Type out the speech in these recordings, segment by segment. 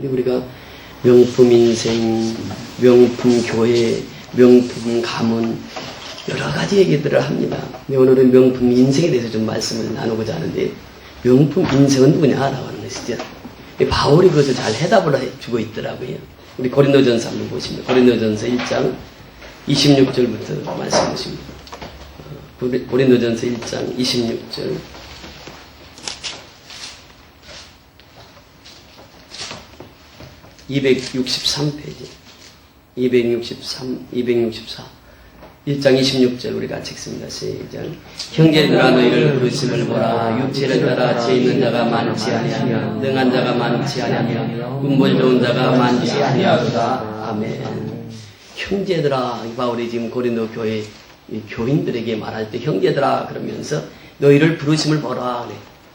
우리가 명품 인생, 명품 교회, 명품 가문 여러 가지 얘기들을 합니다. 오늘은 명품 인생에 대해서 좀 말씀을 나누고자 하는데 명품 인생은 누구냐라고 하는 것이죠. 바울이 그것을 잘 해답을 해주고 있더라고요. 우리 고린도전서 한번 보십니다. 고린도전서 1장 26절부터 말씀 보십니다. 고린도전서 1장 26절 263페이지 263, 264 1장 26절 우리 같이 읽습니다. 시작. 형제들아 너희를 부르심을 보라. 육체를 따라 죄 있는 자가 많지 아니하며 능한 자가 많지 아니하며 문벌 좋은 자가 많지 아니하도다. 아멘. 형제들아, 바울이 지금 고린도 교회 교인들에게 말할 때 형제들아 그러면서 너희를 부르심을 보라.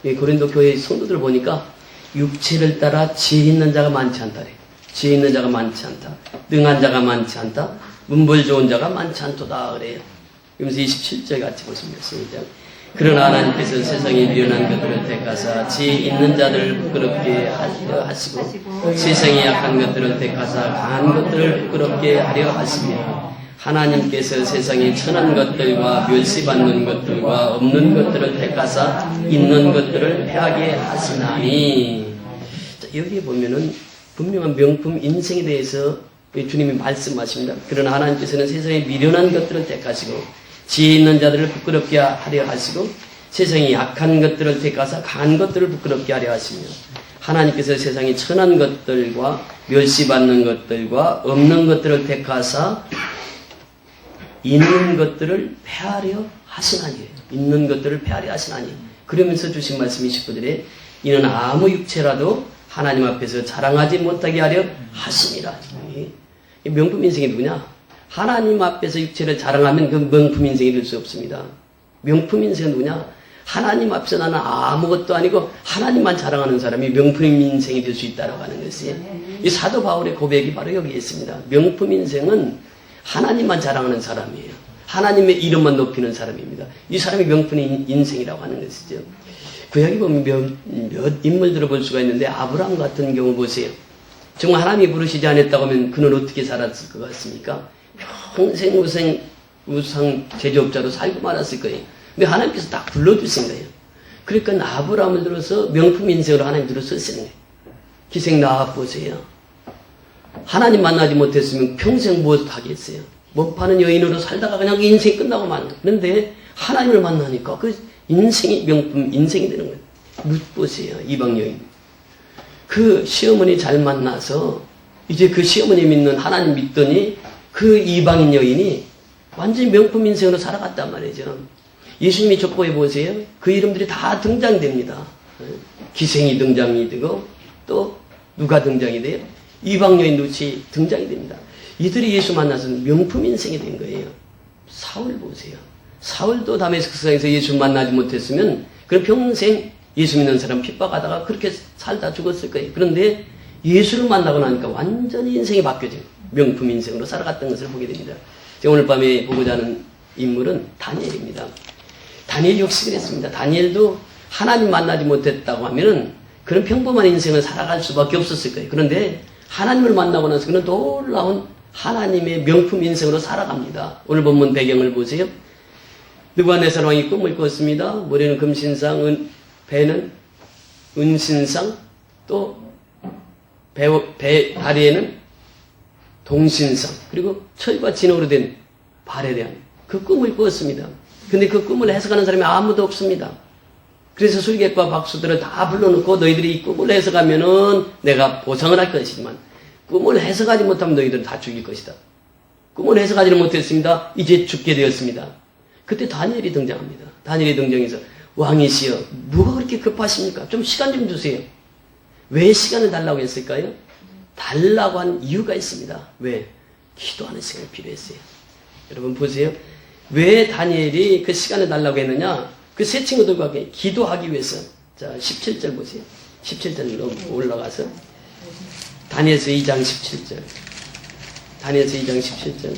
고린도 교회 성도들 보니까 육체를 따라 죄 있는 자가 많지 않다래. 죄 있는 자가 많지 않다. 능한 자가 많지 않다. 문벌 좋은 자가 많지 않도다 그래요. 그러면서 27절 같이 보십니다. 시작. 그러나 하나님께서 세상에 미련한 것들을 택하사 죄 있는 자들을 부끄럽게 하려 하시고 세상에 약한 것들을 택하사 강한 것들을 부끄럽게 하려 하시며 하나님께서 세상에 천한 것들과 멸시받는 것들과 없는 것들을 택하사 있는 것들을 패하게 하시나니. 자, 여기에 보면은 분명한 명품 인생에 대해서 주님이 말씀하십니다. 그러나 하나님께서는 세상에 미련한 것들을 택하시고 지혜 있는 자들을 부끄럽게 하려 하시고 세상에 약한 것들을 택하사 강한 것들을 부끄럽게 하려 하시며 하나님께서 세상에 천한 것들과 멸시받는 것들과 없는 것들을 택하사 있는 것들을 폐하려 하시나니. 있는 것들을 폐하려 하시나니. 그러면서 주신 말씀이 19절에 이는 아무 육체라도 하나님 앞에서 자랑하지 못하게 하려 하심이라. 명품 인생이 누구냐? 하나님 앞에서 육체를 자랑하면 그 명품 인생이 될 수 없습니다. 명품 인생은 누구냐? 하나님 앞에서 나는 아무것도 아니고 하나님만 자랑하는 사람이 명품 인생이 될 수 있다고 하는 것이 이 사도 바울의 고백이 바로 여기에 있습니다. 명품 인생은 하나님만 자랑하는 사람이에요. 하나님의 이름만 높이는 사람입니다. 이 사람이 명품 인생이라고 하는 것이죠. 구약에 보면 몇 인물들을 볼 수가 있는데 아브라함 같은 경우 보세요. 정말 하나님이 부르시지 않았다고 하면 그는 어떻게 살았을 것 같습니까? 평생 우상 제조업자로 살고 말았을 거예요. 근데 하나님께서 딱 불러주신 거예요. 그러니까 아브라함을 들어서 명품 인생으로 하나님 들어서 쓰시는 거예요. 기생 나아 보세요. 하나님 만나지 못했으면 평생 무엇을 하겠어요? 못 파는 여인으로 살다가 그냥 인생이 끝나고 마는 거예요. 그런데 하나님을 만나니까 그 인생이 명품 인생이 되는 거예요. 룻 보세요. 이방 여인. 그 시어머니 잘 만나서 이제 그 시어머니 믿는 하나님 믿더니 그 이방인 여인이 완전히 명품 인생으로 살아갔단 말이죠. 예수님이 족보해 보세요. 그 이름들이 다 등장됩니다. 기생이 등장이 되고 또 누가 등장이 돼요? 이방 여인 룻이 등장이 됩니다. 이들이 예수 만나서 명품 인생이 된 거예요. 사울 보세요. 사울도 다메섹스에서 예수 만나지 못했으면 그럼 평생 예수 믿는 사람 핍박하다가 그렇게 살다 죽었을 거예요. 그런데 예수를 만나고 나니까 완전히 인생이 바뀌어진 명품 인생으로 살아갔던 것을 보게 됩니다. 제가 오늘 밤에 보고자 하는 인물은 다니엘입니다. 다니엘 역시 그랬습니다. 다니엘도 하나님 만나지 못했다고 하면은 그런 평범한 인생을 살아갈 수밖에 없었을 거예요. 그런데 하나님을 만나고 나서 그는 놀라운 하나님의 명품 인생으로 살아갑니다. 오늘 본문 배경을 보세요. 느부갓네살 왕이 꿈을 꿨습니다. 머리는 금신상, 배는 은신상, 또 다리에는 동신상, 그리고 철과 진흙으로 된 발에 대한 그 꿈을 꾸었습니다. 근데 그 꿈을 해석하는 사람이 아무도 없습니다. 그래서 술객과 박수들을 다 불러놓고 너희들이 이 꿈을 해석하면은 내가 보상을 할 것이지만 꿈을 해석하지 못하면 너희들은 다 죽일 것이다. 꿈을 해석하지는 못했습니다. 이제 죽게 되었습니다. 그때 다니엘이 등장합니다. 다니엘이 등장해서 왕이시여 뭐가 그렇게 급하십니까? 좀 시간 좀 주세요. 왜 시간을 달라고 했을까요? 달라고 한 이유가 있습니다. 왜? 기도하는 시간이 필요했어요. 여러분 보세요. 왜 다니엘이 그 시간을 달라고 했느냐? 그 세 친구들과 기도하기 위해서. 자, 17절 보세요. 17절 올라가서 다니엘서 2장 17절. 다니엘서 2장 17절.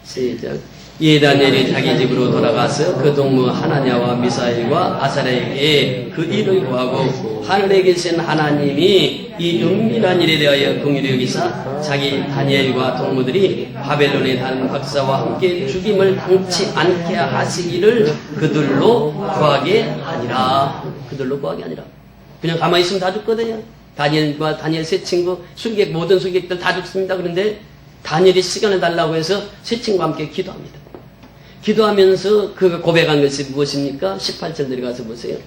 시작. 이에 다니엘이 자기 집으로 돌아가서 그 동무 하나냐와 미사엘과 아사랴에게 그 일을 구하고 하늘에 계신 하나님이 이 은밀한 일에 대하여 긍휼히 여기사 자기 다니엘과 동무들이 바벨론의 다른 박사와 함께 죽임을 당치 않게 하시기를 그들로 구하게 아니라. 그들로 구하게 아니라. 그냥 가만히 있으면 다 죽거든요. 다니엘과 다니엘 세 친구, 술객, 모든 술객들 다 죽습니다. 그런데 다니엘이 시간을 달라고 해서 세 친구와 함께 기도합니다. 기도하면서 그가 고백한 것이 무엇입니까? 18절 내려가서 보세요.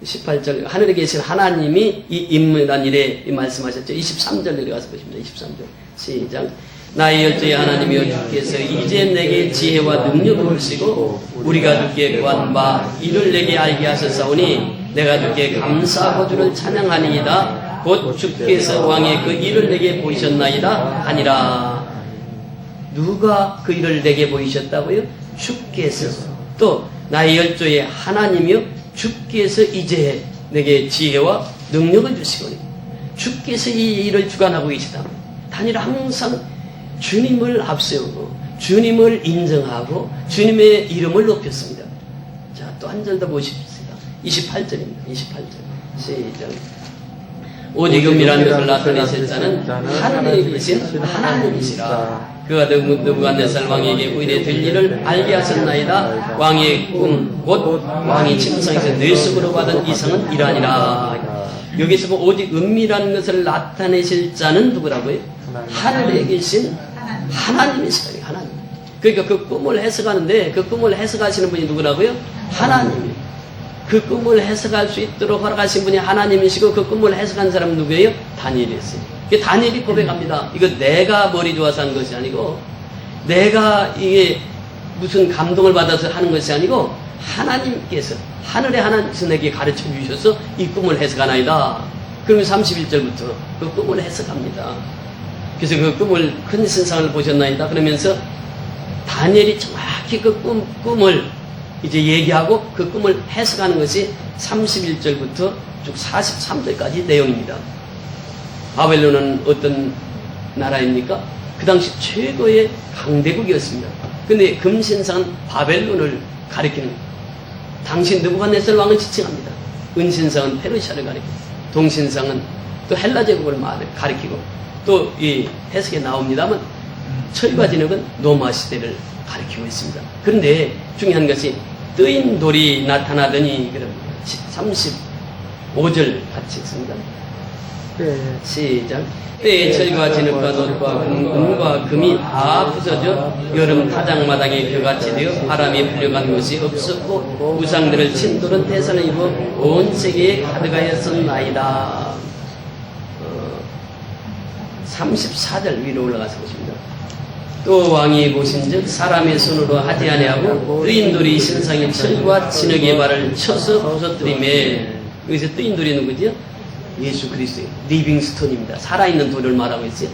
18절, 하늘에 계신 하나님이 이 인물한 일에 말씀하셨죠. 23절 내려가서 보십니다. 23절. 시작. 나의 열조의 하나님이여 주께서 이제 내게 지혜와 능력을 주시고 우리가 주께 구한 바 이를 내게 알게 하셨사오니 내가 주께 감사하고 주를 찬양하니이다. 곧 주께서 왕의 그 일을 내게 보이셨나이다 하니라. 누가 그 일을 내게 보이셨다고요? 주께서. 또 나의 열조의 하나님이요 주께서 이제 내게 지혜와 능력을 주시거니 주께서 이 일을 주관하고 계시다. 다니엘 항상 주님을 앞세우고 주님을 인정하고 주님의 이름을 높였습니다. 자, 또 한 절 더 보십시다. 28절입니다. 28절. 시작. 오직 은밀한 것을 나타내실 자는 하늘에 계신 하나님이시라. 그가 느부갓네살 왕에게 의뢰 될 일을 알게 하셨나이다. 왕의 꿈, 곧 왕이 침상에서 뇌속으로 받은 이상은 이러하니라. 여기서 뭐 오직 은밀한 것을 나타내실 자는 누구라고요? 하늘에 계신 하나님이시라. 하나님. 그러니까 그 꿈을 해석하는데 그 꿈을 해석하시는 분이 누구라고요? 하나님. 그 꿈을 해석할 수 있도록 허락하신 분이 하나님이시고 그 꿈을 해석한 사람은 누구예요? 다니엘이었어요. 다니엘이 고백합니다. 이거 내가 머리 좋아서 한 것이 아니고 내가 이게 무슨 감동을 받아서 하는 것이 아니고 하나님께서 하늘의 하나님께서 내게 가르쳐 주셔서 이 꿈을 해석하나이다. 그러면 31절부터 그 꿈을 해석합니다. 그래서 그 꿈을 큰 신상을 보셨나이다. 그러면서 다니엘이 정확히 그 꿈을 이제 얘기하고 그 꿈을 해석하는 것이 31절부터 쭉 43절까지 내용입니다. 바벨론은 어떤 나라입니까? 그 당시 최고의 강대국이었습니다. 근데 금신상은 바벨론을 가리키는 거예요. 당시 느부갓네살 왕은 지칭합니다. 은신상은 페르시아를 가리키고 동신상은 또 헬라 제국을 가리키고 또 이 해석에 나옵니다만 철과 진흙은 로마 시대를 가리키고 있습니다. 그런데 중요한 것이 뜨인 돌이 나타나더니 그럽니다. 35절 같이 읽습니다. 시작. 때에 철과 진흙과 놋과 은과 금이 다 부서져 여름 타작마당에 겨같이 되어 바람이 불려간 것이 없었고 우상들을 친 돌은 태산을 입어 온 세계에 가득하였었나이다. 34절 위로 올라가서 보십니다. 또 왕이 보신즉 사람의 손으로 하지 아니하고 뜨인 돌이 신상의 철과 진흙의 발을 쳐서 부서뜨리매. 여기서 뜨인 돌이 누구죠? 예수 그리스도의 리빙스톤입니다. 살아있는 돌을 말하고 있어요.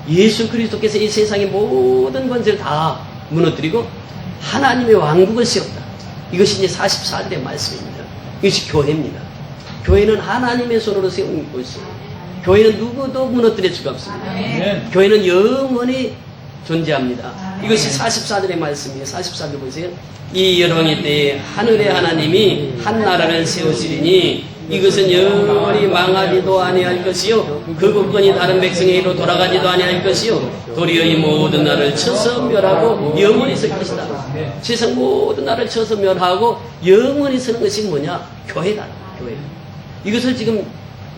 예수 그리스도께서 이 세상의 모든 권세를 다 무너뜨리고 하나님의 왕국을 세웠다. 이것이 이제 44절의 말씀입니다. 이것이 교회입니다. 교회는 하나님의 손으로 세운 것이에요. 교회는 누구도 무너뜨릴 수가 없습니다. 교회는 영원히 존재합니다. 이것이 44절의 말씀이에요. 44절 보세요. 이 열왕의 때에 하늘의 하나님이 한 나라를 세우시리니 이것은 영원히 망하지도 아니할 것이요 그 국권이 다른 백성에게로 돌아가지도 아니할 것이요 도리어 이 모든 나라를 쳐서 멸하고 영원히 설 것이다. 세상 모든 나라를 쳐서 멸하고 영원히 서는 것이 뭐냐? 교회다. 교회. 이것을 지금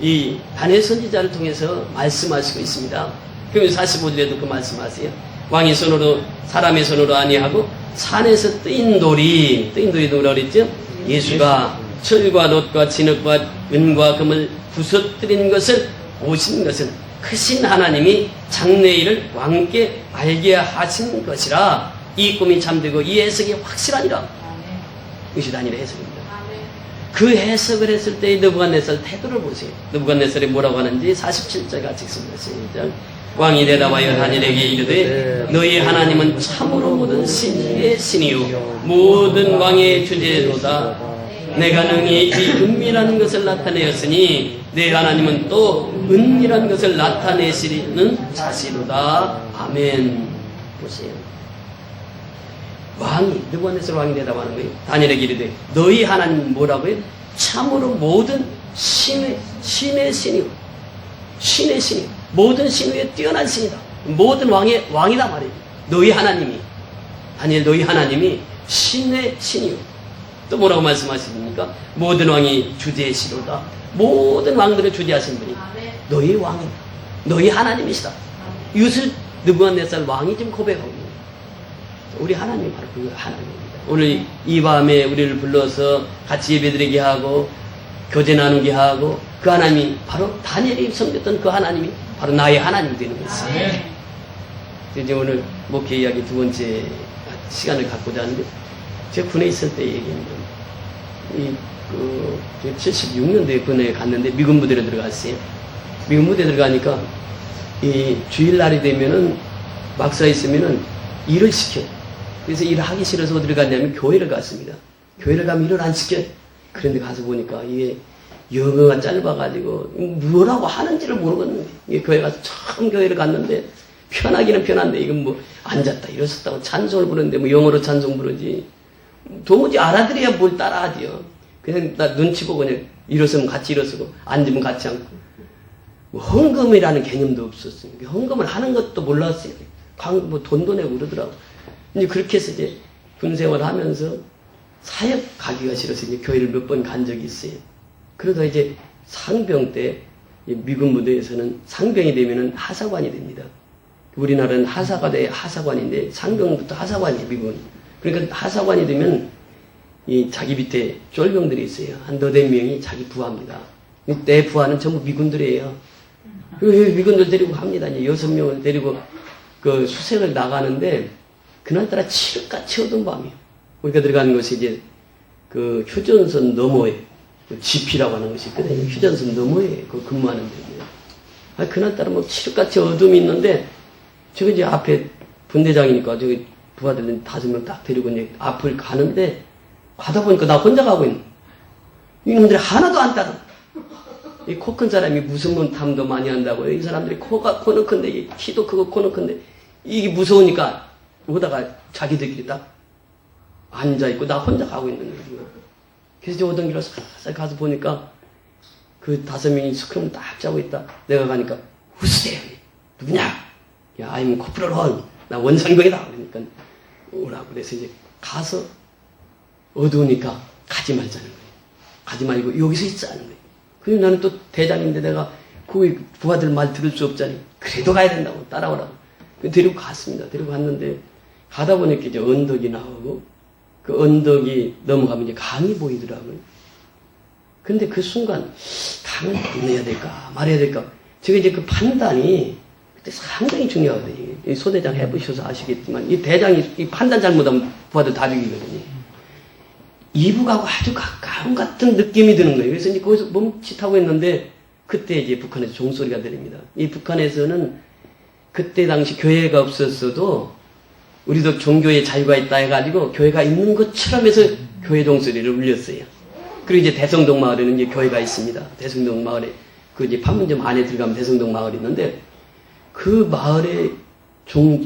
이 다니엘 선지자를 통해서 말씀하시고 있습니다. 그럼 45절에도 그 말씀하세요. 왕의 손으로 사람의 손으로 아니하고 산에서 뜨인 돌이 누구라고 그랬죠? 예수가 철과 놋과 진흙과 은과 금을 부서뜨린 것을 보신 것은 크신 하나님이 장래일을 왕께 알게 하신 것이라. 이 꿈이 참되고 이 해석이 확실하니라. 이것이 다니엘의 해석입니다. 그 해석을 했을 때의 느부갓네살 태도를 보세요. 느부갓네살이 뭐라고 하는지 47절 같이 읽습니다. 시작. 왕이 대답하여 다니엘에게 이르되 너희 하나님은 참으로 모든 신의 신이요 모든 왕의 주제로다. 내가 능히 이 은밀한 것을 나타내었으니 내 하나님은 또 은밀한 것을 나타내시는 자시로다. 아멘. 보세요. 왕이 느부갓네살 왕이 대답하는 거예요. 다니엘에게 이르되 너희 하나님 뭐라고요? 참으로 모든 신의 신이요. 신의 신이요. 모든 신 위에 뛰어난 신이다. 모든 왕의 왕이다 말이에요. 너희 하나님이 다니엘 너희 하나님이 신의 신이요. 또 뭐라고 말씀하십니까? 모든 왕이 주제시로다. 모든 왕들을 주제하신 분이 너희 왕이다. 너희 하나님이시다. 이것을 느부갓네살 왕이 지금 고백하고 있는 거예요. 우리 하나님이 바로 그 하나님입니다. 오늘 이 밤에 우리를 불러서 같이 예배드리게 하고 교제 나누게 하고 그 하나님이 바로 다니엘이 섬겼던 그 하나님이 바로 나의 하나님이 되는 것이에요. 이제 오늘 목회 이야기 두 번째 시간을 갖고자 하는데 제가 군에 있을 때 얘기입니다. 76년도에 군에 갔는데 미군 부대로 들어갔어요. 미군 부대 들어가니까 이 주일날이 되면은 막사 있으면은 일을 시켜. 그래서 일을 하기 싫어서 어디를 갔냐면 교회를 갔습니다. 교회를 가면 일을 안 시켜. 그런데 가서 보니까 이게 영어가 짧아가지고 뭐라고 하는지를 모르겠는데 이게 교회 가서 처음 교회를 갔는데 편하기는 편한데 이건 뭐 앉았다 일어섰다고 찬송을 부르는데 뭐 영어로 찬송 부르지 도무지 알아들어야 뭘 따라하지요. 그냥 나 눈치 보고 그냥 일어서면 같이 일어서고 앉으면 같이 앉고 뭐 헌금이라는 개념도 없었어요. 헌금을 하는 것도 몰랐어요. 뭐 돈도 내고 그러더라고. 이제 그렇게 해서 이제 군생활 하면서 사역 가기가 싫어서 이제 교회를 몇 번 간 적이 있어요. 그러다 이제 상병 때 미군 무대에서는 상병이 되면은 하사관이 됩니다. 우리나라는 하사가 돼 하사관인데 상병부터 하사관이에요, 미군. 그러니까 하사관이 되면 이 자기 밑에 쫄병들이 있어요. 한 너댓 명이 자기 부하입니다. 내 부하는 전부 미군들이에요. 미군들 데리고 갑니다. 이제 6명을 데리고 그 수색을 나가는데 그날따라 칠흑같이 어두운 밤이에요. 우리가 들어가는 것이 이제 그 휴전선 너머에 GP라고 하는 것이 있거든요. 휴전선 너머에 그 근무하는 데입니다. 그날따라 뭐 칠흑같이 어둠이 있는데 저기 이제 앞에 분대장이니까 저기 부하들은 5명 딱 데리고 이제 앞을 가는데 가다 보니까 나 혼자 가고 있는 이놈들이 하나도 안 따라. 이 코 큰 사람이 무슨 탐도 많이 한다고요. 이 사람들이 코는 큰데 키도 크고 코는 큰데 이게 무서우니까 오다가 자기들끼리 딱 앉아있고 나 혼자 가고 있는 거예요. 그래서 저 오던 길로 싹 가서 보니까 그 5명이 스크럼을 딱 짜고 있다. 내가 가니까 후스대 누구냐? 야, I'm 코프럴 원. 나 원상병이다. 그러니까 오라고 그래서 이제 가서 어두우니까 가지 말자는 거예요. 가지 말고 여기서 있자는 거예요. 그리고 나는 또 대장인데 내가 그 부하들 말 들을 수 없자니 그래도 가야 된다고 따라오라고. 데리고 갔습니다. 데리고 갔는데 가다 보니까 이제 언덕이 나오고 그 언덕이 넘어가면 이제 강이 보이더라고요. 근데 그 순간 강을 건너야 될까 말해야 될까 제가 이제 그 판단이 그때 상당히 중요하거든요. 이 소대장 해보셔서 아시겠지만 이 대장이 이 판단 잘못하면 부하들 다 죽이거든요. 이북하고 아주 가까운 같은 느낌이 드는 거예요. 그래서 이제 거기서 멈칫하고 있는데 그때 이제 북한에서 종소리가 들립니다. 이 북한에서는 그때 당시 교회가 없었어도 우리도 종교의 자유가 있다 해가지고 교회가 있는 것처럼 해서 교회 종소리를 울렸어요. 그리고 이제 대성동 마을에는 이제 교회가 있습니다. 대성동 마을에 그 이제 판문점 안에 들어가면 대성동 마을이 있는데 그 마을에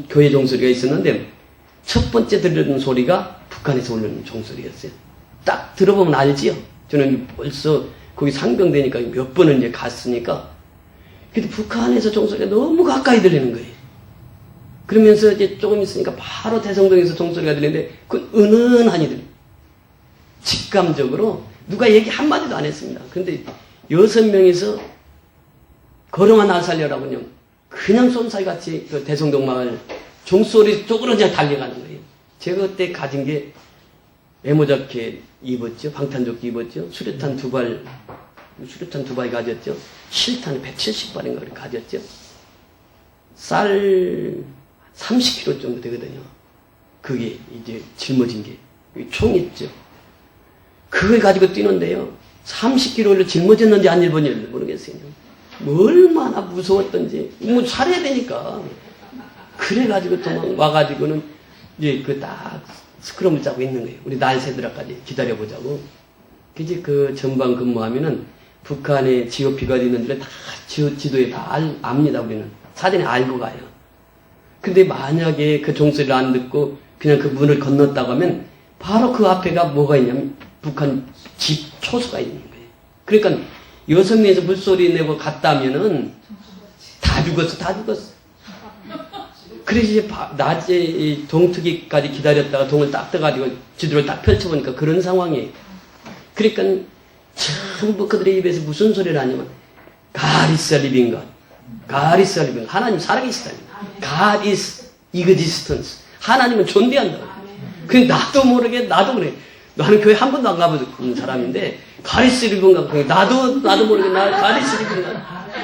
교회 종소리가 있었는데 첫 번째 들리는 소리가 북한에서 울리는 종소리였어요. 딱 들어보면 알지요. 저는 벌써 거기 상병되니까 몇 번을 이제 갔으니까. 근데 북한에서 종소리가 너무 가까이 들리는 거예요. 그러면서 이제 조금 있으니까 바로 대성동에서 종소리가 들리는데 그 은은하니 들려요. 직감적으로 누가 얘기 한마디도 안 했습니다. 근데 6명이서 걸음아 날 살려라고 그냥 쏜살같이 그 대성동 마을 종소리 쪽으로 그냥 달려가는 거예요. 제가 그때 가진 게 메모자켓 입었죠. 방탄조끼 입었죠. 수류탄 2발 가졌죠. 실탄 170발인가 가졌죠. 쌀 30kg 정도 되거든요. 그게 이제 짊어진 게. 총 있죠. 그걸 가지고 뛰는데요. 30kg를 짊어졌는지 안 짊어졌는지 모르겠어요. 뭐 얼마나 무서웠던지. 뭐 살아야 되니까. 그래가지고 도망 와가지고는 이제 그 딱 스크럼을 짜고 있는 거예요. 우리 날 새들아까지 기다려보자고. 이제 그 전방 근무하면은 북한의 GOP가 있는 데를 다 지도에 다 압니다, 우리는. 사전에 알고 가요. 근데 만약에 그 종소리를 안 듣고 그냥 그 문을 건넜다고 하면 바로 그 앞에가 뭐가 있냐면 북한 집 초소가 있는 거예요. 그러니까 6명에서 물소리 내고 갔다면은 다 죽었어. 그래서 이제 낮에 동트기까지 기다렸다가 동을 딱 떠가지고 지도를 딱 펼쳐보니까 그런 상황이에요. 그러니까 전부 그들의 입에서 무슨 소리를 하냐면 God is living God. God is living. 하나님 살아계시다. God is existence. 하나님은 존재한다. 그냥 나도 모르게 나는 교회 한 번도 안 가본 사람인데 God is living God. 나도 모르게 God is living God.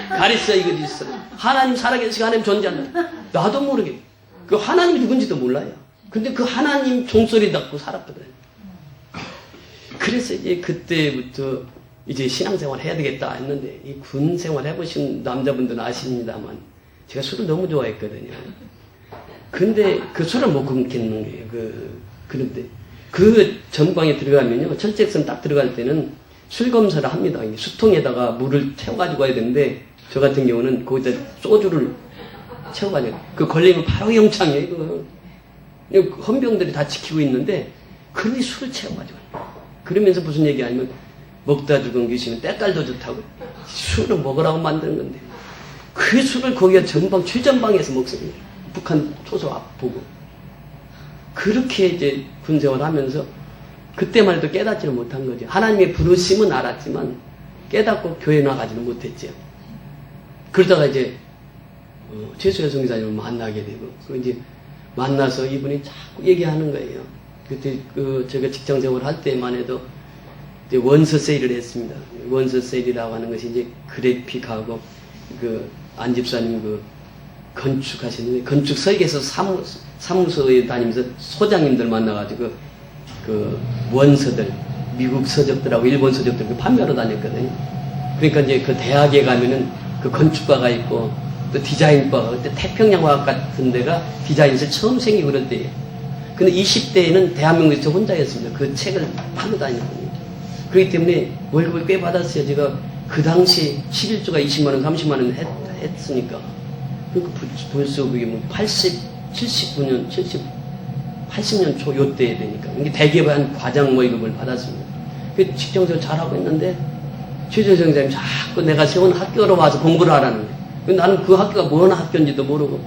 God is existence. 하나님 살아계시고 하나님 존재한다. 나도 모르게. 그 하나님이 누군지도 몰라요. 근데 그 하나님 종소리 듣고 살았거든. 그래서 이제 그때부터 이제 신앙생활 해야 되겠다 했는데 이 군 생활 해보신 남자분들은 아십니다만 제가 술을 너무 좋아했거든요. 근데 그 술을 못 끊겠는 거예요. 그런데 그 전방에 들어가면요. 철책선 딱 들어갈 때는 술 검사를 합니다. 수통에다가 물을 채워가지고 가야 되는데 저 같은 경우는 거기다 소주를 채워가지고 그 걸리면 바로 영창이에요. 헌병들이 다 지키고 있는데 그런데 술을 채워가지고 그러면서 무슨 얘기하냐면 먹다 죽은 귀신은 때깔도 좋다고 술을 먹으라고 만드는 건데 그 술을 거기가 전방 최전방에서 먹습니다. 북한 초소 앞 보고 그렇게 이제 군생활을 하면서 그때만 해도 깨닫지를 못한 거죠. 하나님의 부르심은 알았지만 깨닫고 교회 나가지는 못했죠. 그러다가 이제 최수현 성기사님을 만나게 되고 그 이제 만나서 이분이 자꾸 얘기하는 거예요. 그때 제가 직장 생활 할 때만 해도 이제 원서 세일을 했습니다. 원서 세일이라고 하는 것이 이제 그래픽하고 안 집사님 건축하시는데 건축 설계서 사무소에 다니면서 소장님들 만나가지고 원서들 미국 서적들하고 일본 서적들 판매하러 다녔거든요. 그러니까 이제 그 대학에 가면은 그 건축과가 있고 또 디자인과가 그때 태평양화학 같은 데가 디자인실 처음 생기고 그럴 때예요. 근데 20대에는 대한민국에서 혼자였습니다. 그 책을 팔고 다녔거든요. 그렇기 때문에 월급을 꽤 받았어요. 제가 그 당시 11조가 20만원, 30만원 했으니까. 그러니까 벌써 그게 79년, 80년 초 요때 되니까. 이게 대기업의 한 과장 월급을 받았습니다. 그 직장생활 잘하고 있는데 최재성 선생님이 자꾸 내가 세운 학교로 와서 공부를 하라는 거예요. 나는 그 학교가 뭔 학교인지도 모르고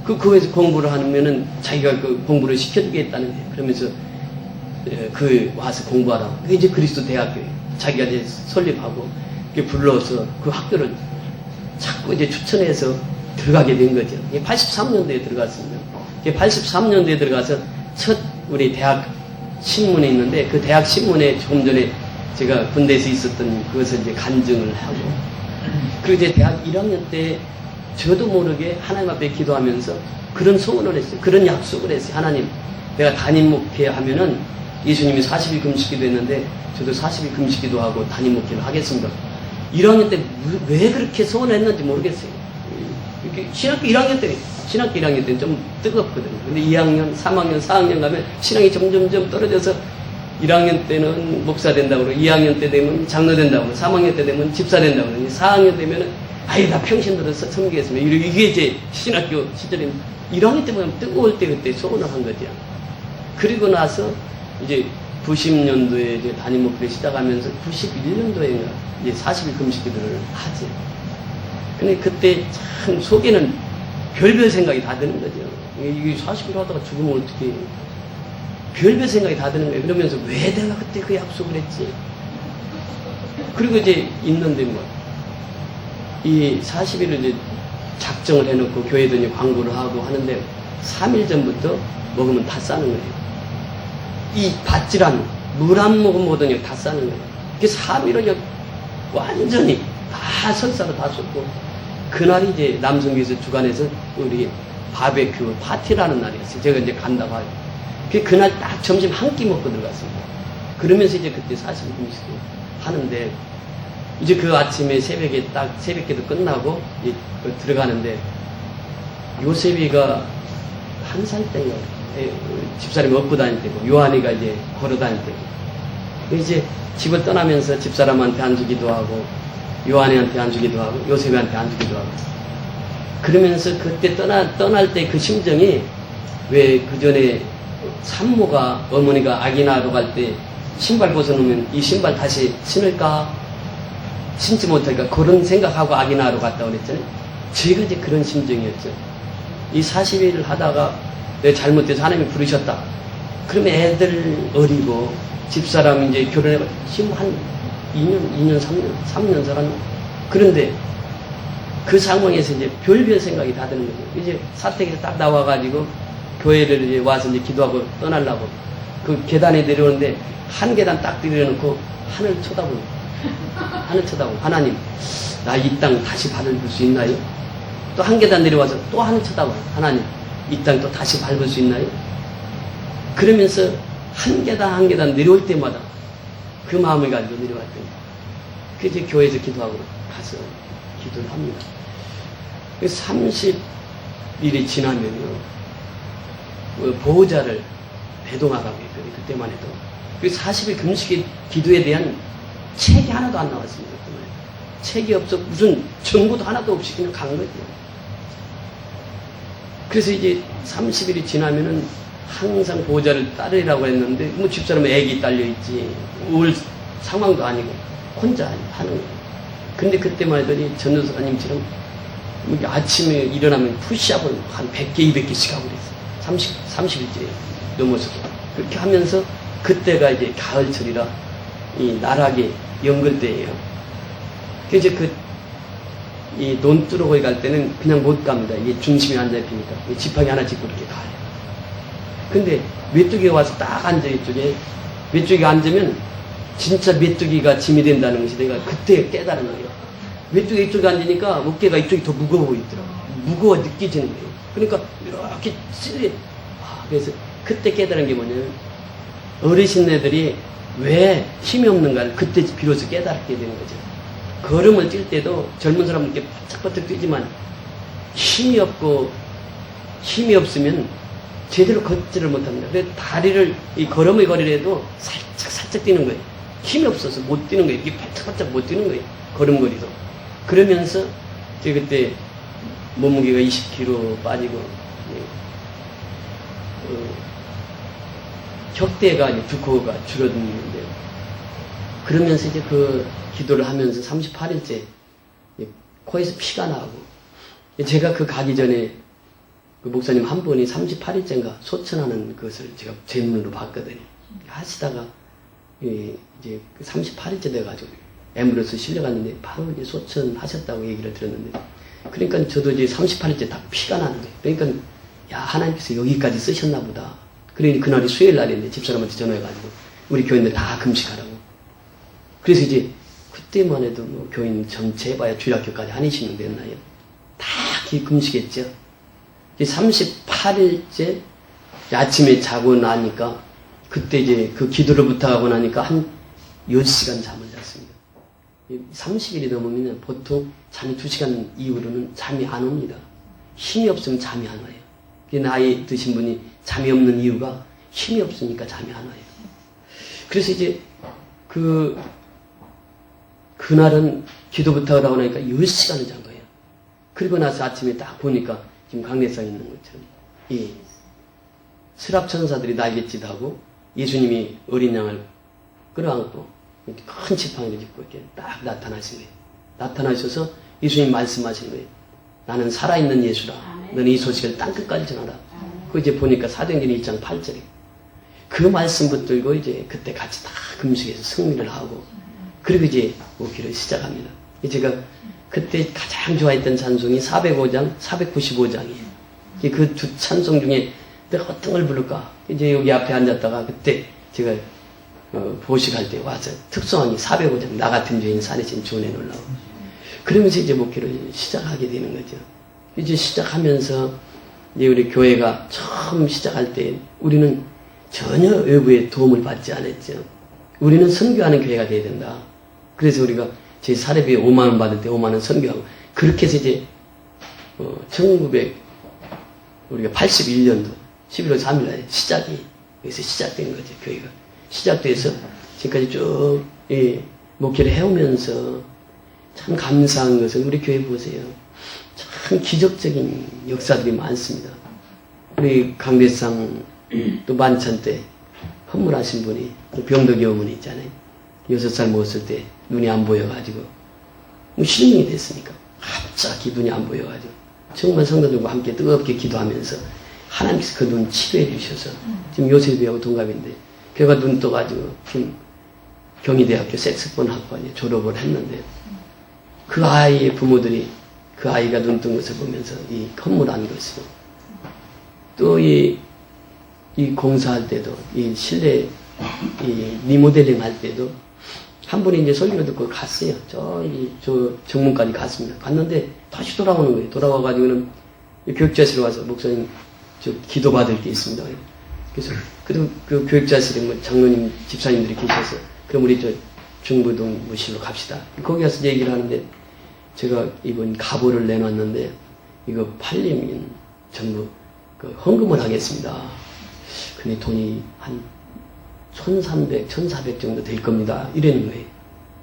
그거에서 공부를 하면은 자기가 그 공부를 시켜주겠다는 거예요. 그러면서 와서 공부하라고. 그게 이제 그리스도 대학교예요. 자기가 이제 설립하고 불러서 그 학교를 자꾸 이제 추천해서 들어가게 된 거죠. 83년도에 들어갔습니다. 83년도에 들어가서 첫 우리 대학 신문에 있는데 그 대학 신문에 조금 전에 제가 군대에서 있었던 그것을 이제 간증을 하고 그리고 이제 대학 1학년 때 저도 모르게 하나님 앞에 기도하면서 그런 소원을 했어요. 그런 약속을 했어요. 하나님, 내가 담임 목회하면은 예수님이 40일 금식기도 했는데 저도 40일 금식기도 하고 담임 목회를 하겠습니다. 1학년 때 왜 그렇게 소원을 했는지 모르겠어요. 신학교 1학년 때는 좀 뜨겁거든요. 근데 2학년, 3학년, 4학년 가면 신앙이 점점점 떨어져서 1학년 때는 목사 된다고 그러고 2학년 때 되면 장로 된다고 그러고 3학년 때 되면 집사 된다고 그러고 4학년 되면은 나 평신 들어서 섬기겠습니다. 이게 이제 신학교 시절에 1학년 때 보면 뜨거울 때 그때 소원을 한 거죠. 그리고 나서 이제 90년도에 이제 담임 목회를 시작하면서 91년도에 이제 40일 금식기도를 하지. 근데 그때 참 속에는 별별 생각이 다 드는 거죠. 이게 40일 하다가 죽으면 어떻게 해요? 별별 생각이 다 드는 거예요. 그러면서 왜 내가 그때 그 약속을 했지? 그리고 이제 있는데 이 40일을 이제 작정을 해놓고 교회도 이제 광고를 하고 하는데 3일 전부터 먹으면 다 싸는 거예요. 이 밭질한 물 한 모금 먹으면 다 싸는 거예요. 그래서 3일을 완전히 다 설사로 다 쏟고 그날이 이제 남성교에서 주관해서 우리 바베큐 파티라는 날이었어요. 제가 이제 간다고 하죠. 그날 딱 점심 한 끼 먹고 들어갔습니다. 그러면서 이제 그때 40일 금식을 하는데 이제 그 아침에 새벽에 딱 새벽기도 끝나고 들어가는데 요셉이가 1살 때인가 집사람이 업고 다닐 때고 요한이가 이제 걸어 다닐 때고 이제 집을 떠나면서 집사람한테 안주기도 하고 요한이한테 안주기도 하고 요셉이한테 안주기도 하고 그러면서 그때 떠날 때 그 심정이 왜 그 전에 산모가, 어머니가 아기 낳으러 갈 때 신발 벗어놓으면 이 신발 다시 신을까? 신지 못할까? 그런 생각하고 아기 낳으러 갔다고 그랬잖아요. 제가 이제 그런 심정이었죠. 이 40일을 하다가 내가 잘못해서 하나님이 부르셨다. 그러면 애들 어리고 집사람 이제 결혼해가 지금 한 2년, 3년 살았나? 그런데 그 상황에서 이제 별별 생각이 다 드는 거죠. 이제 사택에서 딱 나와가지고 교회를 이제 와서 이제 기도하고 떠나려고 그 계단에 내려오는데 한 계단 딱 내려놓고 하늘 쳐다보는 하늘 쳐다보고 하나님 나 이 땅 다시 밟을 수 있나요? 또 한 계단 내려와서 또 하늘 쳐다봐요. 하나님 이 땅 또 다시 밟을 수 있나요? 그러면서 한 계단 한 계단 내려올 때마다 그 마음을 가지고 내려왔더니 그 이제 교회에서 기도하고 가서 기도를 합니다. 30일이 지나면요 보호자를 배동하라고 했거든요. 그때만 해도 그 40일 금식 기도에 대한 책이 하나도 안 나왔습니다. 그때만 해도. 책이 없어 무슨 정보도 하나도 없이 그냥 간 거죠. 그래서 이제 30일이 지나면은 항상 보호자를 따르라고 했는데 뭐 집사람은 애기 딸려있지 올 상황도 아니고 혼자 하는 거예요. 근데 그때만 해도 전도사님처럼 아침에 일어나면 푸시업을 한 100개, 200개씩 하고 그랬어요. 30일째 넘어서도. 그렇게 하면서 그때가 이제 가을철이라 이 나락의 연글 때예요. 그래서 이 논두렁거리 갈 때는 그냥 못 갑니다. 이게 중심이 안 잡히니까. 지팡이 하나 짚고 이렇게 가요. 근데 메뚜기가 와서 딱 앉아 이쪽에 메뚜기가 앉으면 진짜 메뚜기가 짐이 된다는 것이 내가 그때 깨달은 거예요. 메뚜기가 이쪽에 앉으니까 어깨가 이쪽이 더 무거워 보이더라고요. 무거워 느껴지는 거예요. 그러니까 이렇게 쓰리. 그래서 그때 깨달은 게 뭐냐면 어르신네들이 왜 힘이 없는가를 그때 비로소 깨닫게 되는 거죠. 걸음을 뛸 때도 젊은 사람은 이렇게 바짝바짝 뛰지만 힘이 없으면 제대로 걷지를 못합니다. 그래서 다리를, 이 걸음의 거리를 해도 살짝 뛰는 거예요. 힘이 없어서 못 뛰는 거예요. 이게 바짝바짝 못 뛰는 거예요. 걸음걸이도. 그러면서, 제가 그때 몸무게가 20kg 빠지고, 혁대가 이제 두코가 줄어드는데, 그러면서 이제 그 기도를 하면서 38일째, 코에서 피가 나고, 제가 그 가기 전에 그 목사님 한 분이 38일째인가 소천하는 것을 제가 제 눈으로 봤거든요. 하시다가 이제 38일째 돼가지고 앰뷸런스 실려갔는데 바로 이제 소천하셨다고 얘기를 들었는데, 그러니까 저도 이제 38일째 딱 피가 나는 거예요. 그러니까 야 하나님께서 여기까지 쓰셨나 보다. 그러니 그날이 수요일 날인데 집사람한테 전화해가지고 우리 교인들 다 금식하라고. 그래서 이제 그때만 해도 뭐 교인 전체 해봐야 주일학교까지 한 20명 됐나요? 다 금식했죠. 38일째 아침에 자고 나니까 그때 이제 그 기도를 부탁하고 나니까 한 10시간 잠을 잤습니다. 30일이 넘으면 보통 잠이 2시간 이후로는 잠이 안 옵니다. 힘이 없으면 잠이 안 와요. 나이 드신 분이 잠이 없는 이유가 힘이 없으니까 잠이 안 와요. 그래서 이제 그날은 기도 부탁을 하고 나니까 10시간을 잔 거예요. 그리고 나서 아침에 딱 보니까 지금 강례상에 있는 것처럼 이 스랍천사들이 날갯짓하고 예수님이 어린 양을 끌어안고 큰 지팡이를 짚고 이렇게 딱 나타나신 거예요. 나타나셔서 예수님 말씀하시는 거예요. 나는 살아있는 예수라. 너는 이 소식을 땅끝까지 전하라. 그 이제 보니까 사도행전 2장 8절에 그 말씀 붙들고 이제 그때 같이 다 금식해서 승리를 하고 그리고 이제 오기를 시작합니다. 제가 그때 가장 좋아했던 찬송이 405장, 495장이에요. 그 두 찬송 중에 내가 어떤 걸 부를까? 이제 여기 앞에 앉았다가 그때 제가 보식할 때 와서 특성한 게 405장, 나 같은 죄인 산에신 주원에 놀라고. 그러면서 이제 목회를 시작하게 되는 거죠. 이제 시작하면서 이제 우리 교회가 처음 시작할 때 우리는 전혀 외부의 도움을 받지 않았죠. 우리는 선교하는 교회가 돼야 된다. 그래서 우리가 제 사례비에 5만원 받을 때 5만원 선교하고 그렇게 해서 이제 우리가 81년도 11월 3일날 시작이 여기서 시작된 거죠. 교회가 시작돼서 지금까지 쭉 목회를 해오면서 참 감사한 것은 우리 교회 보세요. 참 기적적인 역사들이 많습니다. 우리 강대상 또 만찬 때 헌물하신 분이 또 병덕이 어머니 있잖아요. 6살 먹었을 때 눈이 안 보여가지고 뭐 실명이 됐으니까 갑자기 눈이 안 보여가지고 정말 성도들과 함께 뜨겁게 기도하면서 하나님께서 그 눈 치료해 주셔서 지금 요셉이하고 동갑인데 걔가 눈 떠가지고 지금 경희대학교 색소폰 학과에 졸업을 했는데 그 아이의 부모들이 그 아이가 눈 뜬 것을 보면서 이 헌물한 것이고 또 이 공사할 때도 이 실내 이 리모델링 할 때도 한 분이 이제 설교 듣고 갔어요. 저 정문까지 갔습니다. 갔는데 다시 돌아오는 거예요. 돌아와가지고는 교육자실에 와서 목사님 저 기도 받을 게 있습니다. 그래서 그 교육자실에 뭐 장로님 집사님들이 계셔서 그럼 우리 저 중부동 무실로 갑시다. 거기 가서 얘기를 하는데 제가 이번 가보를 내놨는데 이거 팔리면 전부 그 헌금을 하겠습니다. 근데 돈이 한 1,300, 1,400 정도 될 겁니다. 이러는 거예요.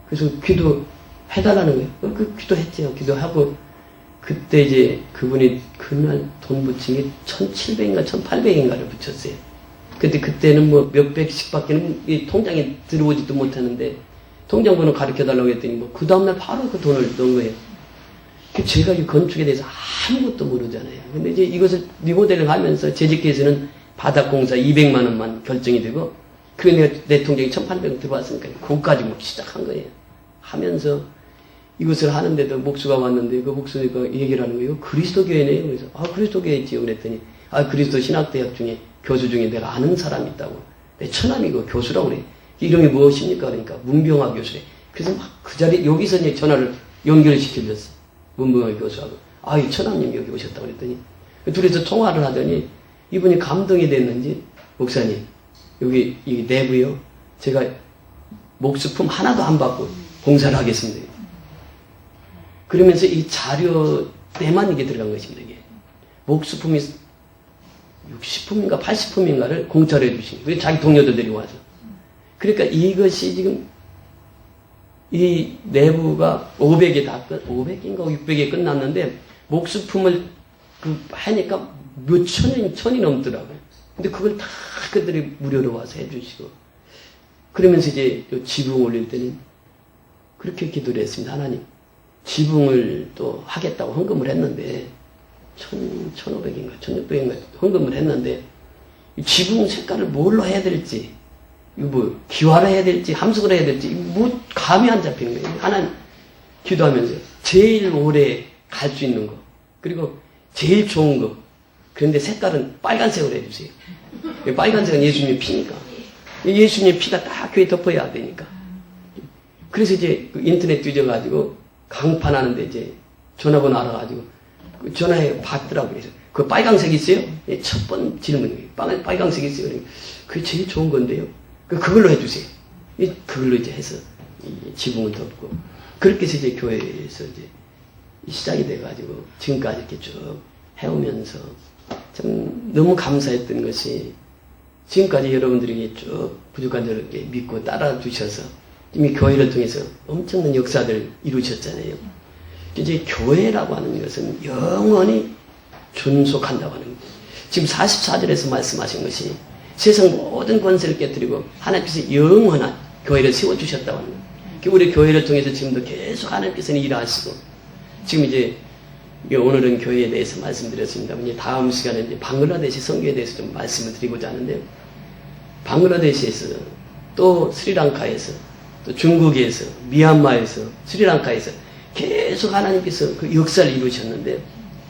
그래서 기도해달라는 거예요. 그 기도했죠. 기도하고 그때 이제 그분이 그날 돈 붙인 게 1,700인가 1,800인가를 붙였어요. 근데 그때는 뭐 몇백씩 밖에는 이 통장에 들어오지도 못하는데 통장번호 가르쳐달라고 했더니 뭐 그 다음날 바로 그 돈을 넣은 거예요. 제가 이 건축에 대해서 아무것도 모르잖아요. 근데 이제 이것을 리모델링 하면서 재직회에서는 바닥공사 200만 원만 결정이 되고 그게 내 통장에 1,800원 들어왔으니까 그것까지 뭐 시작한 거예요. 하면서 이것을 하는데도 목수가 왔는데 그 목수가 얘기를 하는 거예요. 그리스도교회네요. 그래서 그리스도교회 있지요. 그랬더니 그리스도 신학대학 중에 교수 중에 내가 아는 사람이 있다고. 내 처남이 그 교수라고 그래. 이름이 무엇입니까? 그러니까 문병화 교수래. 그래서 막 그 자리에 여기서 이제 전화를 연결을 시켜줬어. 문병화 교수하고. 이 처남님 여기 오셨다고 그랬더니 둘이서 통화를 하더니 이분이 감동이 됐는지 목사님 여기 이 내부요. 제가 목수품 하나도 안 받고 봉사를 하겠습니다. 그러면서 이 자료에만 이게 들어간 것입니다. 이게. 목수품이 60품인가 80품인가를 공짜로 해주신 거예요. 자기 동료들이 와서. 그러니까 이것이 지금 이 내부가 500인가 600에 끝났는데 목수품을 하니까 몇 천이 넘더라고요. 근데 그걸 다 그들이 무료로 와서 해주시고 그러면서 이제 지붕 올릴 때는 그렇게 기도를 했습니다. 하나님 지붕을 또 하겠다고 헌금을 했는데 1,500인가 1,600인가 헌금을 했는데 지붕 색깔을 뭘로 해야 될지 이거 뭐 기와로 해야 될지 함석으로 해야 될지 뭐 감이 안 잡히는 거예요. 하나님 기도하면서 제일 오래 갈 수 있는 거 그리고 제일 좋은 거 그런데 색깔은 빨간색으로 해주세요. 빨간색은 예수님의 피니까 예수님의 피가 딱 교회 덮어야 되니까 그래서 이제 인터넷 뒤져가지고 강판하는데 이제 전화번호 알아가지고 전화해 받더라고요. 그래서 그 빨강색 있어요? 첫 번 질문이에요. 빨강색 있어요? 그게 제일 좋은 건데요. 그걸로 해주세요. 그걸로 이제 해서 지붕을 덮고 그렇게 해서 이제 교회에서 이제 시작이 돼가지고 지금까지 이렇게 쭉 해오면서 참 너무 감사했던 것이 지금까지 여러분들에게 쭉 부족한 저를 이렇게 믿고 따라 주셔서 이미 교회를 통해서 엄청난 역사들 이루셨잖아요. 이제 교회라고 하는 것은 영원히 존속한다고 하는 거예요. 지금 44절에서 말씀하신 것이 세상 모든 권세를 깨뜨리고 하나님께서 영원한 교회를 세워주셨다고 하는 거예요. 우리 교회를 통해서 지금도 계속 하나님께서는 일하시고 지금 이제 오늘은 교회에 대해서 말씀드렸습니다만 이제 다음 시간에 이제 방글라데시 선교에 대해서 좀 말씀을 드리고자 하는데요. 방글라데시에서 또 스리랑카에서 또 중국에서 미얀마에서 스리랑카에서 계속 하나님께서 그 역사를 이루셨는데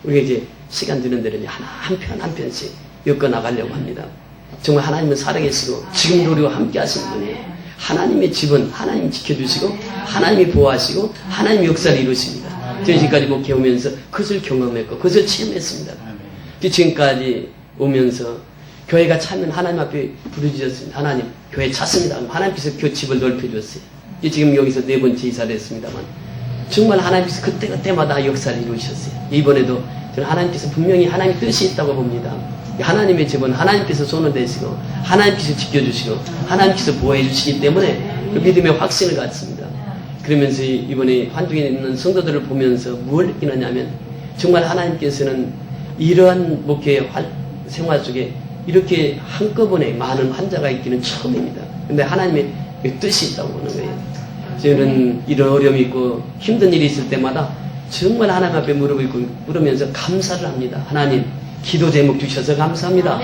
우리가 이제 시간 되는 대로 이제 하나 한 편 한 편씩 엮어 나가려고 합니다. 정말 하나님은 살아계시고 지금도 우리와 함께 하시는 분이에요. 하나님의 집은 하나님 지켜주시고 하나님이 보호하시고 하나님의 역사를 이루십니다. 저희 지금까지 목회오면서 그것을 경험했고 그것을 체험했습니다. 지금까지 오면서 교회가 차면 하나님 앞에 부르짖었습니다. 하나님 교회 찼습니다. 하나님께서 그 집을 넓혀주었어요. 지금 여기서 4번째 이사를 했습니다만 정말 하나님께서 그때마다 역사를 이루셨어요. 이번에도 저는 하나님께서 분명히 하나님의 뜻이 있다고 봅니다. 하나님의 집은 하나님께서 손을 대시고 하나님께서 지켜주시고 하나님께서 보호해 주시기 때문에 그 믿음의 확신을 갖습니다. 그러면서 이번에 환중에 있는 성도들을 보면서 무엇을 느끼느냐면 정말 하나님께서는 이러한 목회의 생활 속에 이렇게 한꺼번에 많은 환자가 있기는 처음입니다. 근데 하나님의 뜻이 있다고 보는 거예요. 저는 이런 어려움이 있고 힘든 일이 있을 때마다 정말 하나님 앞에 무릎을 꿇으면서 감사를 합니다. 하나님, 기도 제목 주셔서 감사합니다.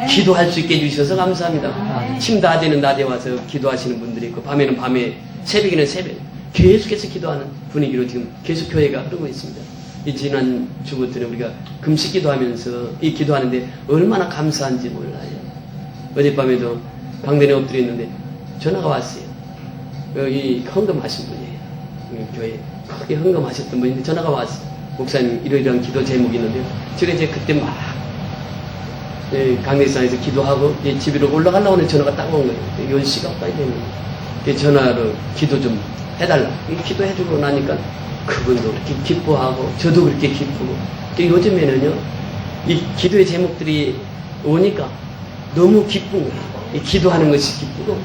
기도할 수 있게 해주셔서 감사합니다. 침 낮에는 낮에 와서 기도하시는 분들이 있고 밤에는 밤에, 새벽에는 새벽, 계속해서 기도하는 분위기로 지금 계속 교회가 흐르고 있습니다. 이 지난 주부터는 우리가 금식 기도하면서 이 기도하는데 얼마나 감사한지 몰라요. 어젯밤에도 방전에 엎드려 있는데 전화가 왔어요. 이 헌금하신 분이에요. 교회 크게 헌금하셨던 분인데 전화가 왔어요. 목사님 이러이러한 기도 제목이 있는데요. 제가 이제 그때 막 강내산에서 기도하고 집으로 올라가려고 하는 전화가 딱 온 거예요. 10시 가까이 됐는데 전화로 기도 좀 해달라. 기도해주고 나니까 그분도 그렇게 기뻐하고 저도 그렇게 기쁘고 요즘에는요 이 기도의 제목들이 오니까 너무 기쁜 거예요. 이 기도하는 것이 기쁘고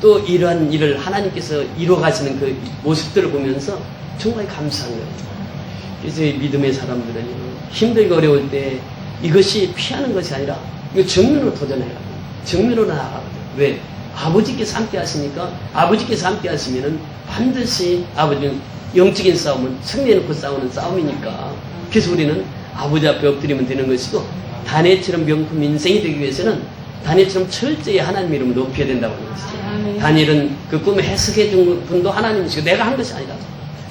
또 이러한 일을 하나님께서 이루어가시는 그 모습들을 보면서 정말 감사한 거예요. 그래서 이 믿음의 사람들은요 힘들고 어려울 때 이것이 피하는 것이 아니라 이거 정면으로 도전해야 돼요. 정면으로 나아가거든요. 왜? 아버지께서 함께 하시니까 아버지께서 함께 하시면은 반드시 아버지는 영적인 싸움은 승리해놓고 싸우는 싸움이니까 그래서 우리는 아버지 앞에 엎드리면 되는 것이고 다니엘처럼 명품 인생이 되기 위해서는 다니엘처럼 철저히 하나님 이름을 높여야 된다고 하는 것이죠. 다니엘은 그 꿈을 해석해 준 분도 하나님이시고 내가 한 것이 아니다.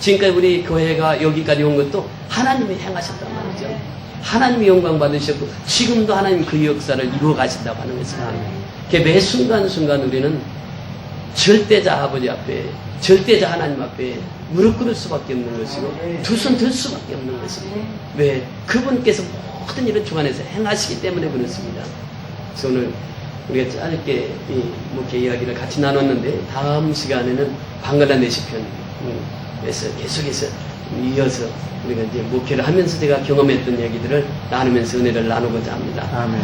지금까지 우리 교회가 여기까지 온 것도 하나님이 행하셨단 말이죠. 하나님이 영광 받으셨고 지금도 하나님 그 역사를 이루어 가신다고 하는 것입니다. 매 순간순간 우리는 절대자 아버지 앞에 절대자 하나님 앞에 무릎 꿇을 수밖에 없는 것이고 두 손 들 수밖에 없는 것입니다. 왜? 그분께서 모든 일을 주관해서 행하시기 때문에 그렇습니다. 그래서 오늘 우리가 짧게 이 목회 이야기를 같이 나눴는데 다음 시간에는 방글라데시 편에서 계속해서 이어서 우리가 이제 목회를 하면서 제가 경험했던 얘기들을 나누면서 은혜를 나누고자 합니다. 아멘.